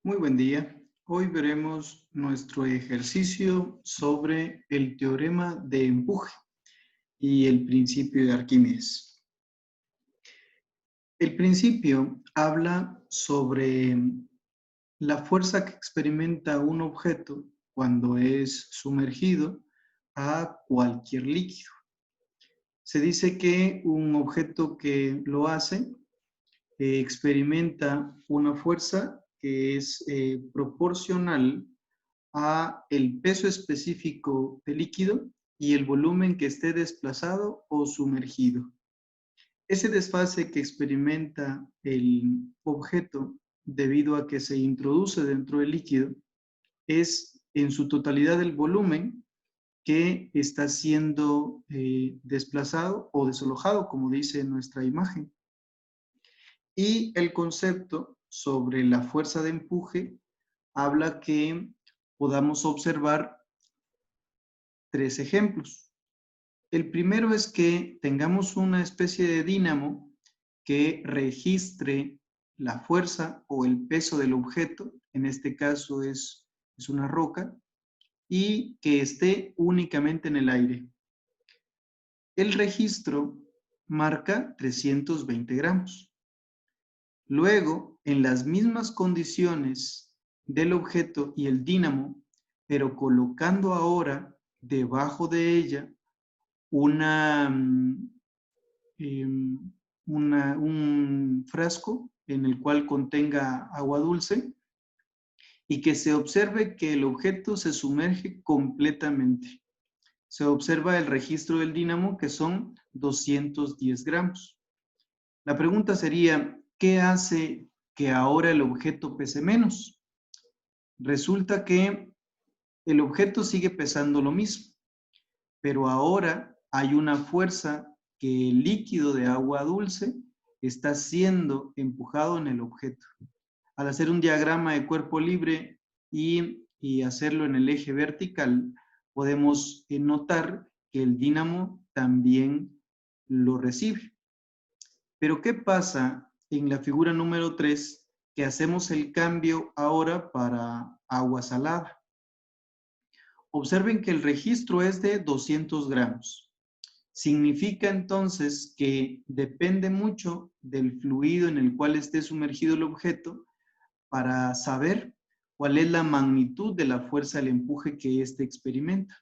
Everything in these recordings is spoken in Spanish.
Muy buen día. Hoy veremos nuestro ejercicio sobre el teorema de empuje y el principio de Arquímedes. El principio habla sobre la fuerza que experimenta un objeto cuando es sumergido a cualquier líquido. Se dice que un objeto que lo hace experimenta una fuerza que es proporcional a el peso específico del líquido y el volumen que esté desplazado o sumergido. Ese desfase que experimenta el objeto debido a que se introduce dentro del líquido es en su totalidad el volumen que está siendo desplazado o desalojado, como dice nuestra imagen. Y el concepto sobre la fuerza de empuje habla que podamos observar tres ejemplos. El primero es que tengamos una especie de dínamo que registre la fuerza o el peso del objeto, en este caso es una roca, y que esté únicamente en el aire. El registro marca 320 gramos. Luego, en las mismas condiciones del objeto y el dínamo, pero colocando ahora debajo de ella una, un frasco en el cual contenga agua dulce y que se observe que el objeto se sumerge completamente. Se observa el registro del dínamo que son 210 gramos. La pregunta sería, ¿qué hace que ahora el objeto pese menos? Resulta que el objeto sigue pesando lo mismo, pero ahora hay una fuerza que el líquido de agua dulce está siendo empujado en el objeto. Al hacer un diagrama de cuerpo libre y hacerlo en el eje vertical, podemos notar que el dínamo también lo recibe. Pero ¿qué pasa en la figura número 3? Que hacemos el cambio ahora para agua salada. Observen que el registro es de 200 gramos. Significa entonces que depende mucho del fluido en el cual esté sumergido el objeto para saber cuál es la magnitud de la fuerza del empuje que éste experimenta.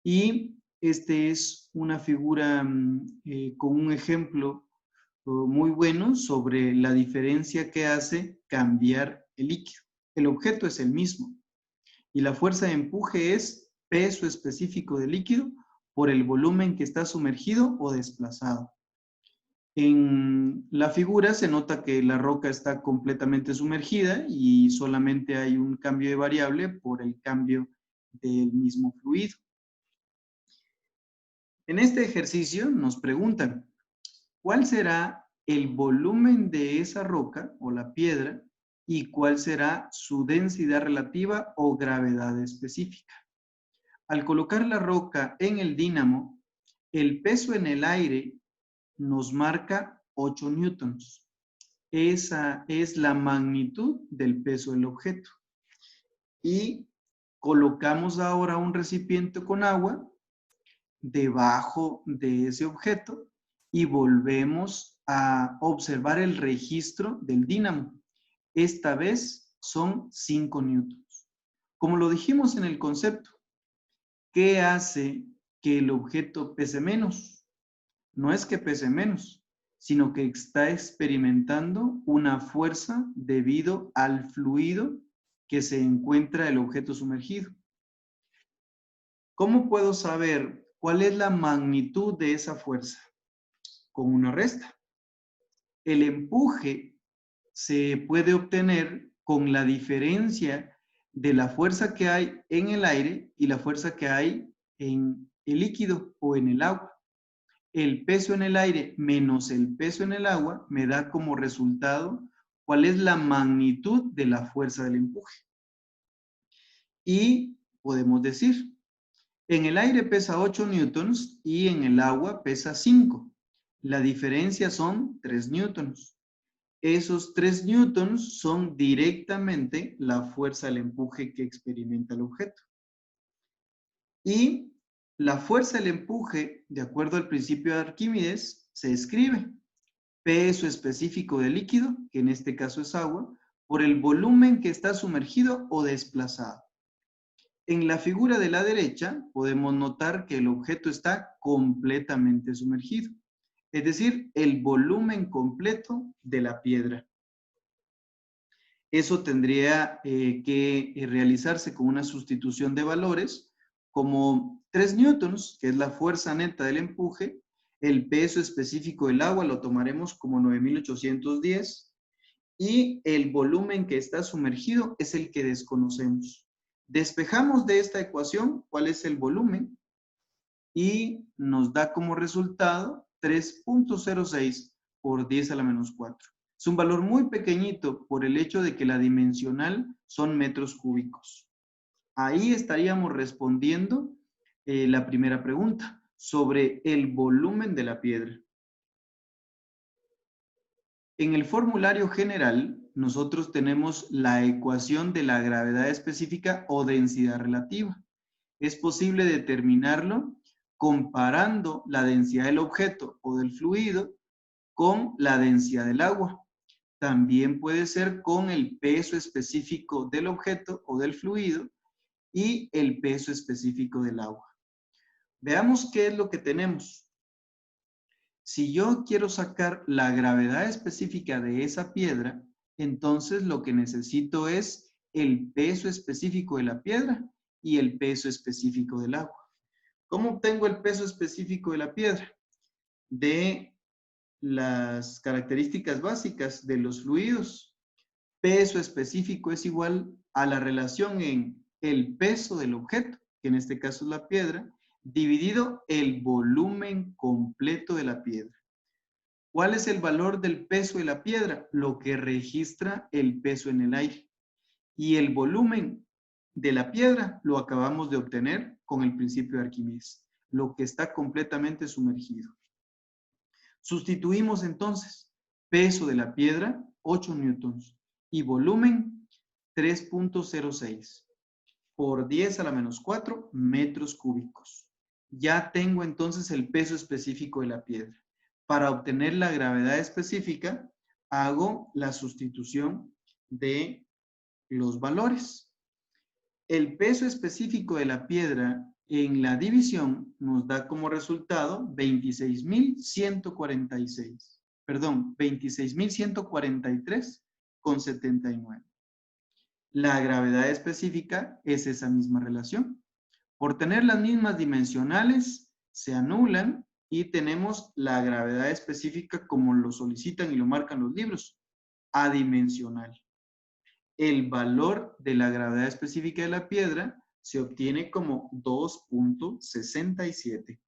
Y este es una figura con un ejemplo muy bueno sobre la diferencia que hace cambiar el líquido. El objeto es el mismo y la fuerza de empuje es peso específico del líquido por el volumen que está sumergido o desplazado. En la figura se nota que la roca está completamente sumergida y solamente hay un cambio de variable por el cambio del mismo fluido. En este ejercicio nos preguntan, ¿cuál será el volumen de esa roca o la piedra y cuál será su densidad relativa o gravedad específica? Al colocar la roca en el dínamo, el peso en el aire nos marca 8 newtons. Esa es la magnitud del peso del objeto. Y colocamos ahora un recipiente con agua debajo de ese objeto y volvemos a observar el registro del dínamo. Esta vez son 5 newtons. Como lo dijimos en el concepto, ¿qué hace que el objeto pese menos? No es que pese menos, sino que está experimentando una fuerza debido al fluido que se encuentra el objeto sumergido. ¿Cómo puedo saber cuál es la magnitud de esa fuerza? Con una resta. El empuje se puede obtener con la diferencia de la fuerza que hay en el aire y la fuerza que hay en el líquido o en el agua. El peso en el aire menos el peso en el agua me da como resultado cuál es la magnitud de la fuerza del empuje. Y podemos decir, en el aire pesa 8 newtons y en el agua pesa 5. La diferencia son 3 newtons. Esos 3 newtons son directamente la fuerza del empuje que experimenta el objeto. Y la fuerza del empuje, de acuerdo al principio de Arquímedes, se escribe peso específico del líquido, que en este caso es agua, por el volumen que está sumergido o desplazado. En la figura de la derecha podemos notar que el objeto está completamente sumergido, es decir, el volumen completo de la piedra. Eso tendría que realizarse con una sustitución de valores como 3 newtons, que es la fuerza neta del empuje. El peso específico del agua lo tomaremos como 9.810 y el volumen que está sumergido es el que desconocemos. Despejamos de esta ecuación cuál es el volumen y nos da como resultado 3.06 por 10 a la menos 4. Es un valor muy pequeñito por el hecho de que la dimensional son metros cúbicos. Ahí estaríamos respondiendo la primera pregunta sobre el volumen de la piedra. En el formulario general, nosotros tenemos la ecuación de la gravedad específica o densidad relativa. Es posible determinarlo comparando la densidad del objeto o del fluido con la densidad del agua. También puede ser con el peso específico del objeto o del fluido y el peso específico del agua. Veamos qué es lo que tenemos. Si yo quiero sacar la gravedad específica de esa piedra, entonces lo que necesito es el peso específico de la piedra y el peso específico del agua. ¿Cómo obtengo el peso específico de la piedra? De las características básicas de los fluidos. Peso específico es igual a la relación en el peso del objeto, que en este caso es la piedra, dividido el volumen completo de la piedra. ¿Cuál es el valor del peso de la piedra? Lo que registra el peso en el aire. Y el volumen de la piedra lo acabamos de obtener con el principio de Arquímedes, lo que está completamente sumergido. Sustituimos entonces peso de la piedra, 8 newtons, y volumen, 3.06 por 10 a la menos 4 metros cúbicos. Ya tengo entonces el peso específico de la piedra. Para obtener la gravedad específica, hago la sustitución de los valores. El peso específico de la piedra en la división nos da como resultado 26.146. Perdón, 26.143,79. La gravedad específica es esa misma relación. Por tener las mismas dimensionales, se anulan y tenemos la gravedad específica como lo solicitan y lo marcan los libros, adimensional. El valor de la gravedad específica de la piedra se obtiene como 2.67.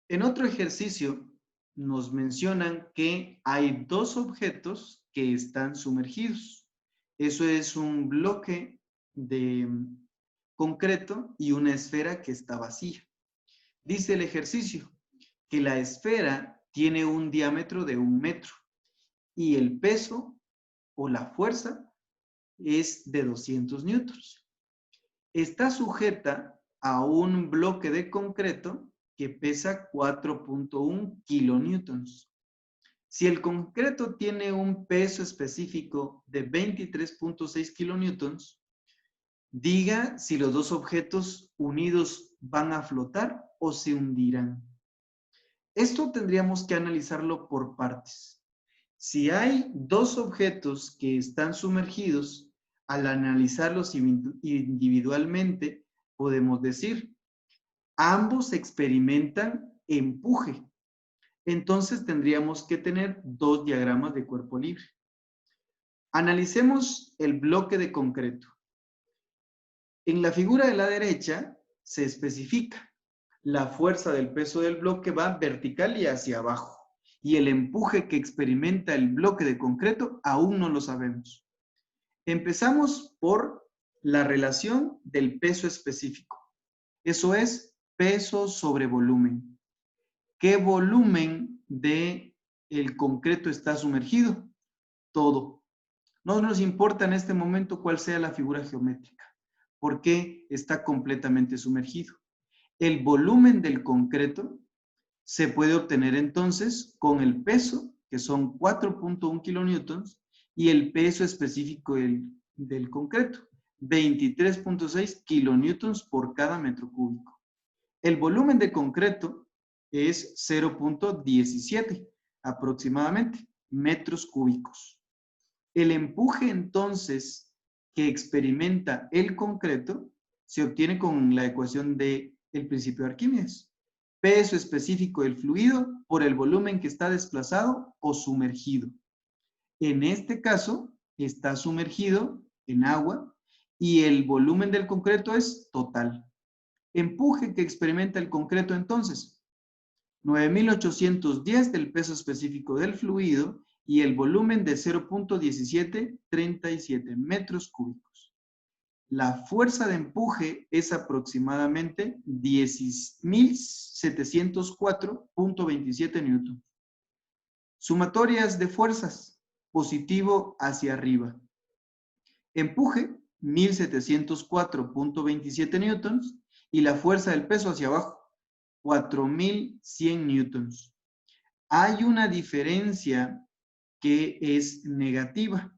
En otro ejercicio nos mencionan que hay dos objetos que están sumergidos. Eso es un bloque de concreto y una esfera que está vacía. Dice el ejercicio que la esfera tiene un diámetro de 1 metro y el peso o la fuerza es de 200 newtons. Está sujeta a un bloque de concreto que pesa 4.1 kilonewtons. Si el concreto tiene un peso específico de 23.6 kilonewtons, diga si los dos objetos unidos van a flotar o se hundirán. Esto tendríamos que analizarlo por partes. Si hay dos objetos que están sumergidos, al analizarlos individualmente, podemos decir, ambos experimentan empuje. Entonces tendríamos que tener dos diagramas de cuerpo libre. Analicemos el bloque de concreto. En la figura de la derecha se especifica la fuerza del peso del bloque va vertical y hacia abajo. Y el empuje que experimenta el bloque de concreto aún no lo sabemos. Empezamos por la relación del peso específico. Eso es peso sobre volumen. ¿Qué volumen de el concreto está sumergido? Todo. No nos importa en este momento cuál sea la figura geométrica, porque está completamente sumergido. El volumen del concreto se puede obtener entonces con el peso, que son 4.1 kilonewtons, y el peso específico del concreto, 23.6 kilonewtons por cada metro cúbico. El volumen de concreto es 0.17 aproximadamente metros cúbicos. El empuje entonces que experimenta el concreto se obtiene con la ecuación del principio de Arquímedes. Peso específico del fluido por el volumen que está desplazado o sumergido. En este caso, está sumergido en agua y el volumen del concreto es total. Empuje que experimenta el concreto entonces, 9.810 del peso específico del fluido y el volumen de 0.1737 metros cúbicos. La fuerza de empuje es aproximadamente 10.704.27 newtons. Sumatorias de fuerzas, positivo hacia arriba. Empuje, 1.704.27 newtons y la fuerza del peso hacia abajo, 4.100 newtons. Hay una diferencia que es negativa.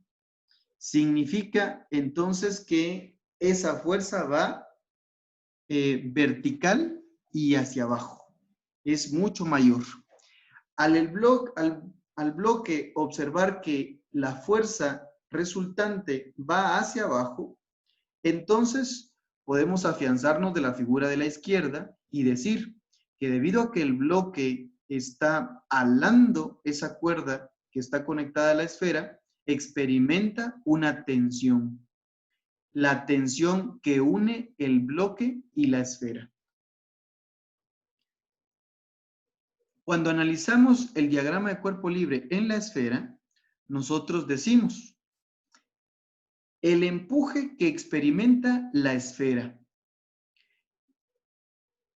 Significa entonces que esa fuerza va vertical y hacia abajo. Es mucho mayor. Al bloque observar que la fuerza resultante va hacia abajo, entonces podemos afianzarnos de la figura de la izquierda y decir que debido a que el bloque está alando esa cuerda que está conectada a la esfera, experimenta una tensión. La tensión que une el bloque y la esfera. Cuando analizamos el diagrama de cuerpo libre en la esfera, nosotros decimos el empuje que experimenta la esfera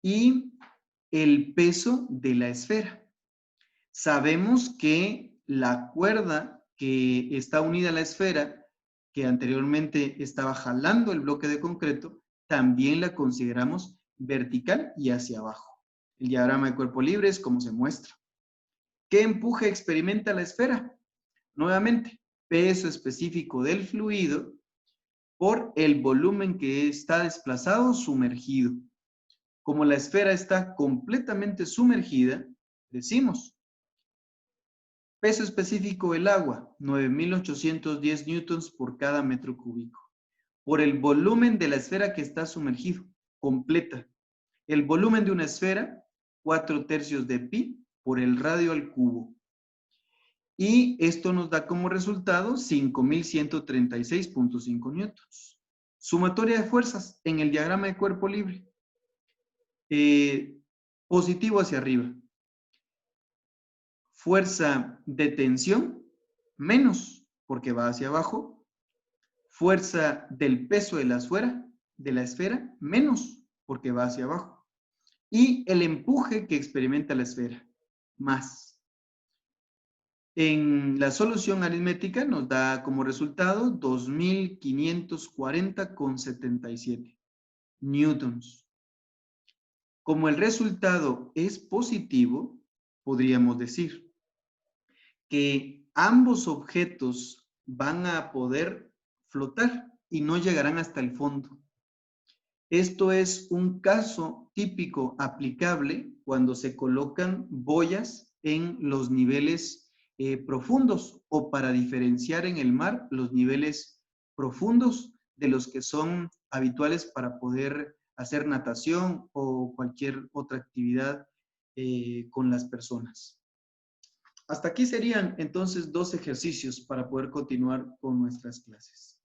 y el peso de la esfera. Sabemos que la cuerda que está unida a la esfera, que anteriormente estaba jalando el bloque de concreto, también la consideramos vertical y hacia abajo. El diagrama de cuerpo libre es como se muestra. ¿Qué empuje experimenta la esfera? Nuevamente, peso específico del fluido por el volumen que está desplazado sumergido. Como la esfera está completamente sumergida, decimos peso específico del agua, 9.810 newtons por cada metro cúbico. Por el volumen de la esfera que está sumergido, completa. El volumen de una esfera, 4/3 de pi por el radio al cubo. Y esto nos da como resultado 5.136.5 newtons. Sumatoria de fuerzas en el diagrama de cuerpo libre. Positivo hacia arriba. Fuerza de tensión, menos, porque va hacia abajo. Fuerza del peso de la esfera, menos, porque va hacia abajo. Y el empuje que experimenta la esfera, más. En la solución aritmética nos da como resultado 2.540,77 newtons. Como el resultado es positivo, podríamos decir que ambos objetos van a poder flotar y no llegarán hasta el fondo. Esto es un caso típico aplicable cuando se colocan boyas en los niveles profundos o para diferenciar en el mar los niveles profundos de los que son habituales para poder hacer natación o cualquier otra actividad con las personas. Hasta aquí serían entonces 2 ejercicios para poder continuar con nuestras clases.